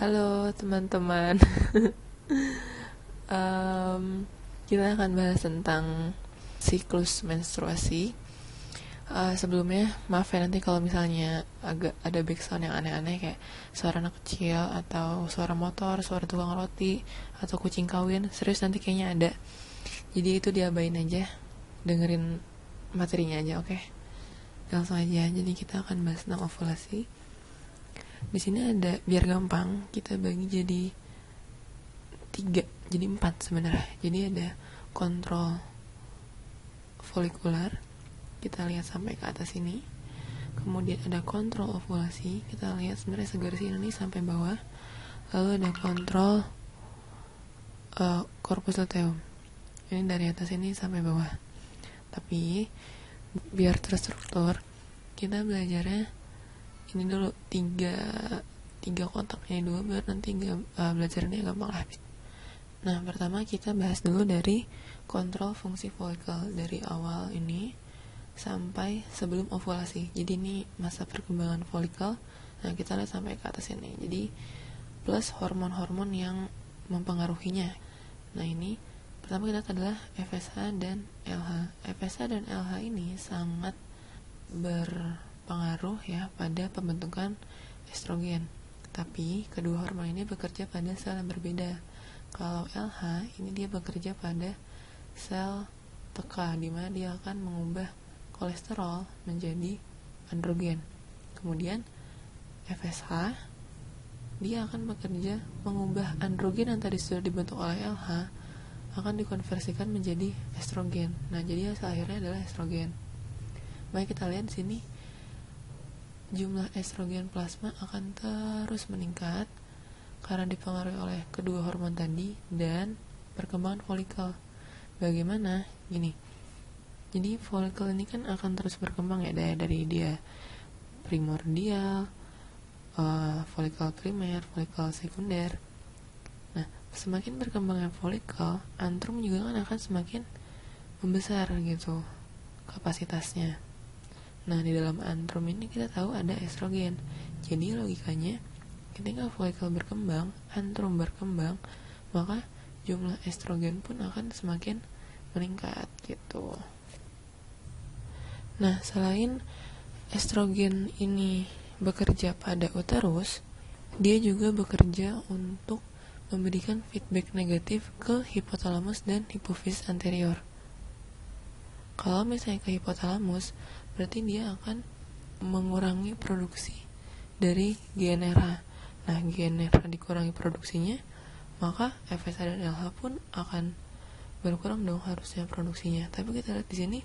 Halo teman-teman. Kita akan bahas tentang siklus menstruasi. Sebelumnya maaf ya nanti kalau misalnya agak ada background yang aneh-aneh kayak suara anak kecil atau suara motor, suara tukang roti atau kucing kawin. Serius nanti kayaknya ada. Jadi itu diabain aja, dengerin materinya aja, oke? Langsung aja. Jadi kita akan bahas tentang ovulasi. Di sini ada, biar gampang kita bagi jadi 3, jadi 4 sebenarnya. Jadi ada kontrol folikular, kita lihat sampai ke atas ini. Kemudian ada kontrol ovulasi, kita lihat sebenarnya segaris ini sampai bawah. Lalu ada kontrol corpus luteum, ini dari atas ini sampai bawah. Tapi biar terstruktur, kita belajarnya ini dulu tiga kotaknya dulu, biar nanti belajarnya gampang lah. Nah, pertama kita bahas dulu dari kontrol fungsi folikel dari awal ini sampai sebelum ovulasi. Jadi ini masa perkembangan folikel. Nah, kita lihat sampai ke atas ini. Jadi plus hormon-hormon yang mempengaruhinya. Nah, ini pertama kita lihat adalah FSH dan LH. FSH dan LH ini sangat berpengaruh ya pada pembentukan estrogen. Tapi kedua hormon ini bekerja pada sel yang berbeda. Kalau LH ini dia bekerja pada sel TK, di mana dia akan mengubah kolesterol menjadi androgen. Kemudian FSH dia akan bekerja mengubah androgen yang tadi sudah dibentuk oleh LH akan dikonversikan menjadi estrogen. Nah, jadi hasil akhirnya adalah estrogen. Baik, kita lihat di sini jumlah estrogen plasma akan terus meningkat karena dipengaruhi oleh kedua hormon tadi dan perkembangan folikel. Bagaimana? Gini. Jadi folikel ini kan akan terus berkembang ya, dari dia primordial, folikel primer, folikel sekunder. Nah, semakin berkembangnya folikel, antrum juga kan akan semakin membesar gitu kapasitasnya. Nah, di dalam antrum ini kita tahu ada estrogen. Jadi logikanya ketika folikel berkembang, antrum berkembang, maka jumlah estrogen pun akan semakin meningkat gitu. Nah, selain estrogen ini bekerja pada uterus, dia juga bekerja untuk memberikan feedback negatif ke hipotalamus dan hipofisis anterior. Kalau misalnya ke hipotalamus, berarti dia akan mengurangi produksi dari GnRH. Nah, GnRH dikurangi produksinya, maka FSH dan LH pun akan berkurang dong harusnya produksinya. Tapi kita lihat di sini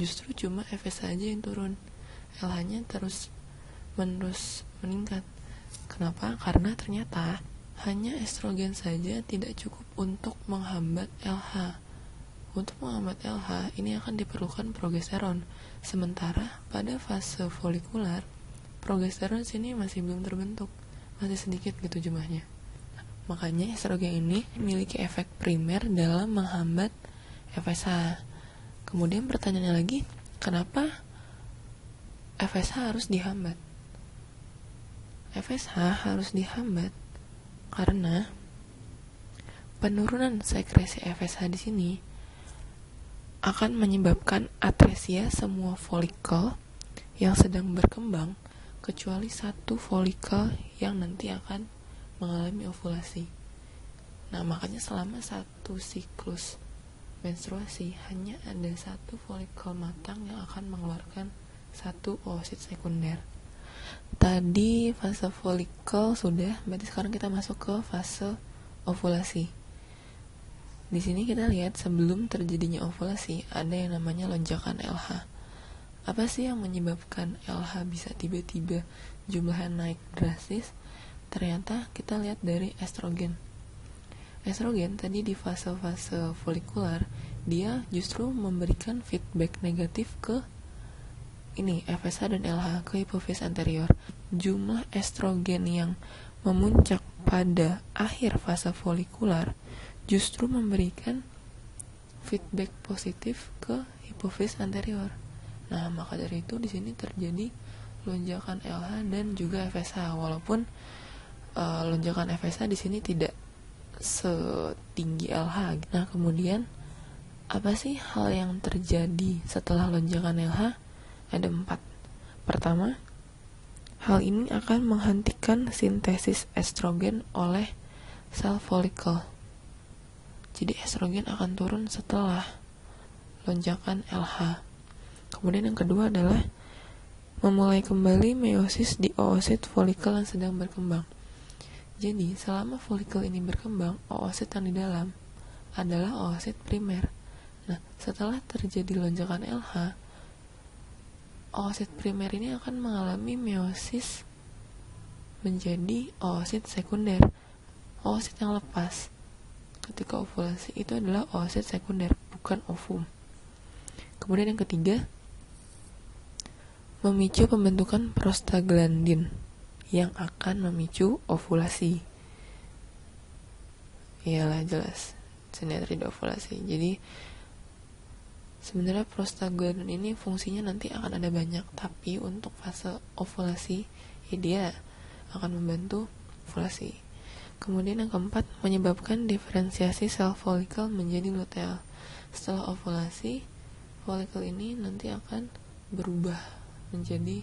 justru cuma FSH aja yang turun, LH-nya terus menerus meningkat. Kenapa? Karena ternyata hanya estrogen saja tidak cukup untuk menghambat LH. Untuk menghambat LH ini akan diperlukan progesteron. Sementara pada fase folikular, progesteron sini masih belum terbentuk, masih sedikit gitu jumlahnya. Makanya estrogen ini memiliki efek primer dalam menghambat FSH. Kemudian pertanyaannya lagi, kenapa FSH harus dihambat? FSH harus dihambat karena penurunan sekresi FSH di sini akan menyebabkan atresia semua folikel yang sedang berkembang kecuali satu folikel yang nanti akan mengalami ovulasi. Nah, makanya selama satu siklus menstruasi hanya ada satu folikel matang yang akan mengeluarkan satu oosit sekunder. Tadi fase folikel sudah, berarti sekarang kita masuk ke fase ovulasi. Di sini kita lihat sebelum terjadinya ovulasi ada yang namanya lonjakan LH. Apa sih yang menyebabkan LH bisa tiba-tiba jumlahnya naik drastis? Ternyata kita lihat dari estrogen. Estrogen tadi di fase-fase folikular dia justru memberikan feedback negatif ke ini FSH dan LH, ke hipofisis anterior. Jumlah estrogen yang memuncak pada akhir fase folikular justru memberikan feedback positif ke hipofisis anterior. Nah, maka dari itu di sini terjadi lonjakan LH dan juga FSH, walaupun lonjakan FSH di sini tidak setinggi LH. Nah, kemudian apa sih hal yang terjadi setelah lonjakan LH? Ada 4. Pertama, hal ini akan menghentikan sintesis estrogen oleh sel folikel. Jadi estrogen akan turun setelah lonjakan LH. Kemudian yang kedua adalah memulai kembali meiosis di oosit folikel yang sedang berkembang. Jadi selama folikel ini berkembang, oosit yang di dalam adalah oosit primer. Nah, setelah terjadi lonjakan LH, oosit primer ini akan mengalami meiosis menjadi oosit sekunder. Oosit yang lepas ketika ovulasi itu adalah oosit sekunder, bukan ovum. Kemudian yang ketiga, memicu pembentukan prostaglandin yang akan memicu ovulasi. Iyalah, jelas sinetri ovulasi. Jadi sebenarnya prostaglandin ini fungsinya nanti akan ada banyak, tapi untuk fase ovulasi ya dia akan membantu ovulasi. Kemudian yang keempat, menyebabkan diferensiasi sel folikel menjadi luteal. Setelah ovulasi, folikel ini nanti akan berubah menjadi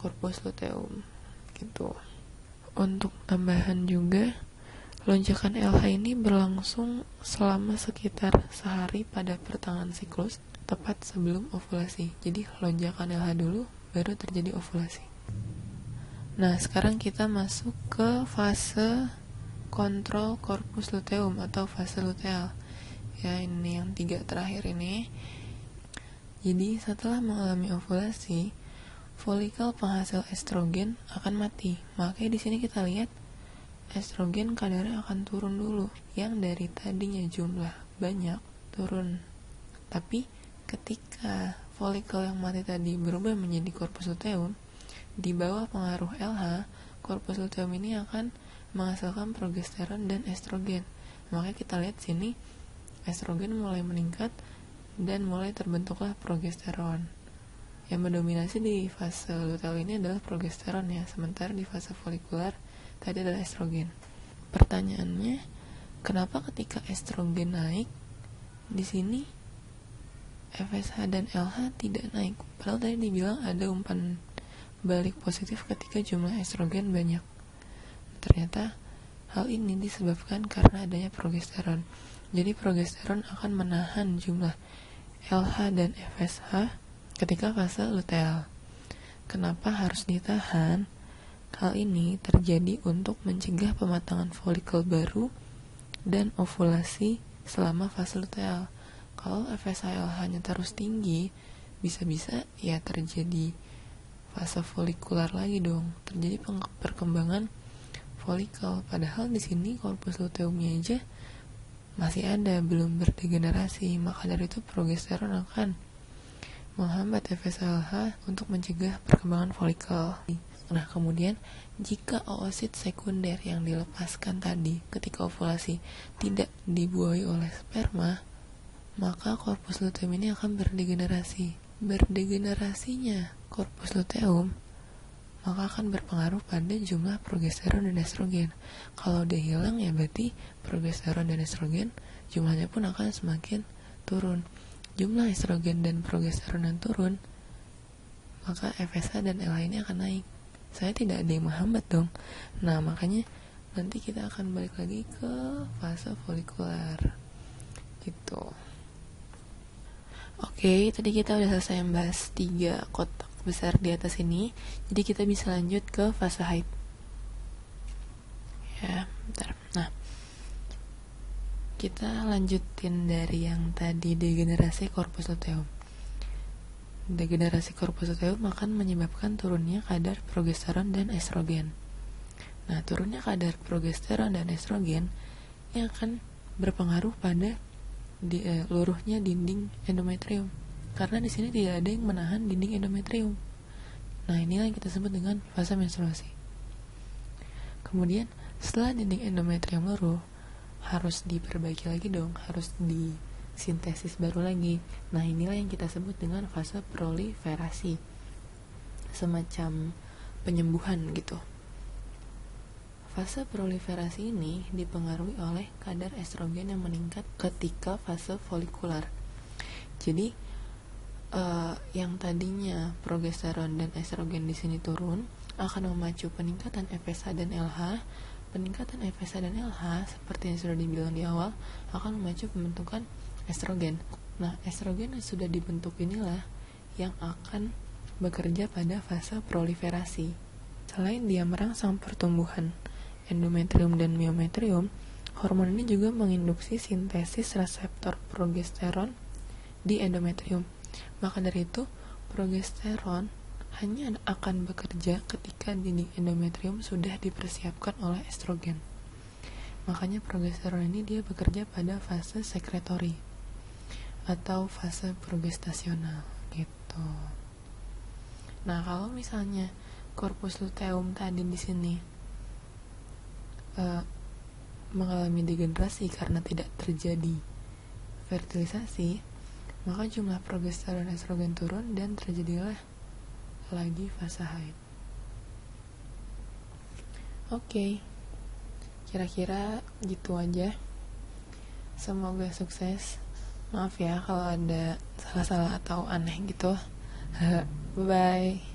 corpus luteum gitu. Untuk tambahan juga, lonjakan LH ini berlangsung selama sekitar sehari pada pertengahan siklus, tepat sebelum ovulasi. Jadi lonjakan LH dulu, baru terjadi ovulasi. Nah, sekarang kita masuk ke fase kontrol corpus luteum atau fase luteal. Ya, ini yang 3 terakhir ini. Jadi setelah mengalami ovulasi, folikel penghasil estrogen akan mati. Makanya di sini kita lihat estrogen kadarnya akan turun dulu, yang dari tadinya jumlah banyak turun. Tapi ketika folikel yang mati tadi berubah menjadi corpus luteum, di bawah pengaruh LH, corpus luteum ini akan menghasilkan progesteron dan estrogen. Makanya kita lihat sini estrogen mulai meningkat dan mulai terbentuklah progesteron. Yang mendominasi di fase luteal ini adalah progesteron ya, sementara di fase folikular tadi adalah estrogen. Pertanyaannya, kenapa ketika estrogen naik di sini FSH dan LH tidak naik? Padahal tadi dibilang ada umpan balik positif ketika jumlah estrogen banyak. Ternyata hal ini disebabkan karena adanya progesteron. Jadi progesteron akan menahan jumlah LH dan FSH ketika fase luteal. Kenapa harus ditahan? Hal ini terjadi untuk mencegah pematangan folikel baru dan ovulasi selama fase luteal. Kalau FSH LH-nya terus tinggi, bisa-bisa ya terjadi fase folikular lagi dong, terjadi perkembangan folikel. Padahal di sini corpus luteumnya aja masih ada, belum berdegenerasi. Maka dari itu progesteron akan menghambat FSH untuk mencegah perkembangan folikel. Nah, kemudian jika oosit sekunder yang dilepaskan tadi ketika ovulasi tidak dibuahi oleh sperma, maka corpus luteum ini akan berdegenerasi. Berdegenerasinya corpus luteum maka akan berpengaruh pada jumlah progesteron dan estrogen. Kalau dia hilang ya berarti progesteron dan estrogen jumlahnya pun akan semakin turun. Jumlah estrogen dan progesteron yang turun, maka FSH dan LH ini akan naik. Saya tidak ada yang menghambat dong. Nah, makanya nanti kita akan balik lagi ke fase folikular gitu. Oke, tadi kita udah selesai membahas 3 kotak besar di atas ini. Jadi kita bisa lanjut ke fase haid. Ya, bentar. Nah, kita lanjutin dari yang tadi degenerasi corpus luteum. Degenerasi corpus luteum akan menyebabkan turunnya kadar progesteron dan estrogen. Nah, turunnya kadar progesteron dan estrogen yang akan berpengaruh pada luruhnya dinding endometrium. Karena di sini tidak ada yang menahan dinding endometrium. Nah, inilah yang kita sebut dengan fase menstruasi. Kemudian, setelah dinding endometrium luruh, harus diperbaiki lagi dong, harus disintesis baru lagi. Nah, inilah yang kita sebut dengan fase proliferasi, semacam penyembuhan gitu. Fase proliferasi ini dipengaruhi oleh kadar estrogen yang meningkat ketika fase folikular. Jadi yang tadinya progesteron dan estrogen di sini turun akan memacu peningkatan FSH dan LH. Peningkatan FSH dan LH seperti yang sudah dibilang di awal akan memacu pembentukan estrogen. Nah, estrogen yang sudah dibentuk inilah yang akan bekerja pada fase proliferasi. Selain dia merangsang pertumbuhan endometrium dan miometrium, hormon ini juga menginduksi sintesis reseptor progesteron di endometrium. Maka dari itu, progesteron hanya akan bekerja ketika dinding endometrium sudah dipersiapkan oleh estrogen. Makanya progesteron ini dia bekerja pada fase sekretori atau fase progestasional gitu. Nah, kalau misalnya corpus luteum tadi di sini mengalami degenerasi karena tidak terjadi fertilisasi, maka jumlah progesteron estrogen turun dan terjadilah lagi fase haid. Oke, kira-kira gitu aja. Semoga sukses. Maaf ya kalau ada salah-salah atau aneh gitu. Bye-bye.